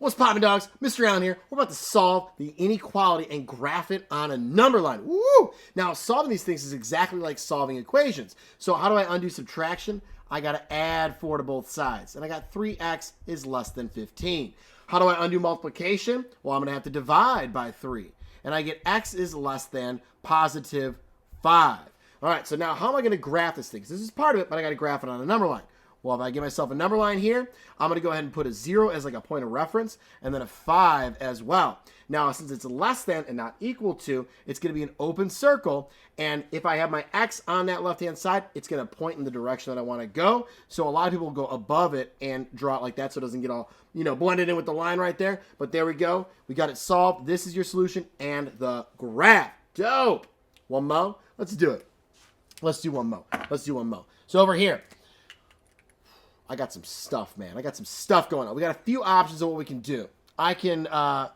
What's poppin', dogs? Mr. Allen here. We're about to solve the inequality and graph it on a number line. Woo! Now, solving these things is exactly like solving equations. So how do I undo subtraction? I got to add 4 to both sides. And I got 3x is less than 15. How do I undo multiplication? Well, I'm going to have to divide by 3. And I get x is less than positive 5. All right, so now how am I going to graph this thing? Because this is part of it, but I got to graph it on a number line. Well, if I give myself a number line here, I'm going to go ahead and put a 0 as like a point of reference and then a 5 as well. Now, since it's less than and not equal to, it's going to be an open circle. And if I have my x on that left-hand side, it's going to point in the direction that I want to go. So a lot of people go above it and draw it like that so it doesn't get all, blended in with the line right there. But there we go. We got it solved. This is your solution and the graph. Dope. One more. Let's do it. Let's do one more. So over here, I got some stuff, man. I got some stuff going on. We got a few options of what we can do. I can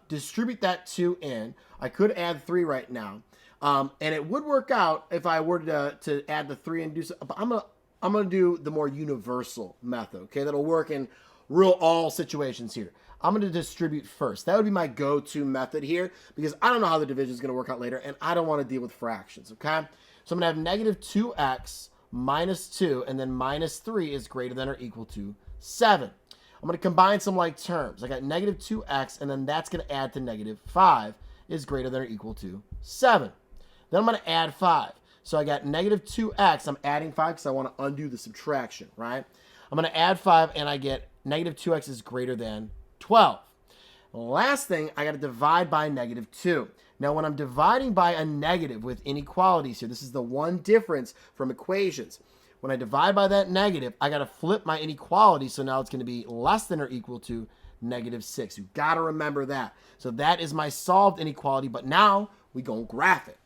distribute that 2 in. I could add 3 right now. And it would work out if I were to add the 3 and do so. But I'm gonna do the more universal method, okay? That'll work in all situations here. I'm going to distribute first. That would be my go-to method here because I don't know how the division is going to work out later, and I don't want to deal with fractions, okay? So I'm going to have negative 2x minus 2, and then minus 3 is greater than or equal to 7. I'm going to combine some like terms. I got negative 2x, and then that's going to add to negative 5 is greater than or equal to 7. Then I'm going to add 5. So I got negative 2x. I'm adding 5 because I want to undo the subtraction, right? I'm going to add 5, and I get negative 2x is greater than 12. Last thing, I got to divide by negative 2. Now, when I'm dividing by a negative with inequalities here, this is the one difference from equations. When I divide by that negative, I got to flip my inequality, so now it's going to be less than or equal to negative 6. You got to remember that. So that is my solved inequality, but now we going to graph it.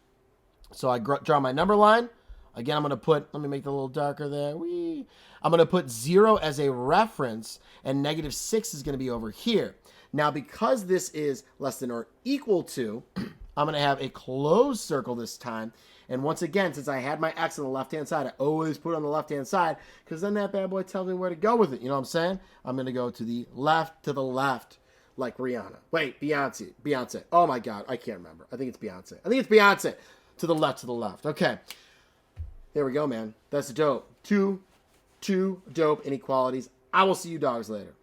So I draw my number line. Again, I'm going to put, let me make it a little darker there. Whee! I'm going to put 0 as a reference, and negative 6 is going to be over here. Now, because this is less than or equal to, I'm going to have a closed circle this time. And once again, since I had my x on the left-hand side, I always put it on the left-hand side because then that bad boy tells me where to go with it. You know what I'm saying? I'm going to go to the left, like Rihanna. Wait, Beyonce. Oh, my God. I can't remember. I think it's Beyonce. To the left. Okay. There we go, man. That's dope. Two dope inequalities. I will see you dogs later.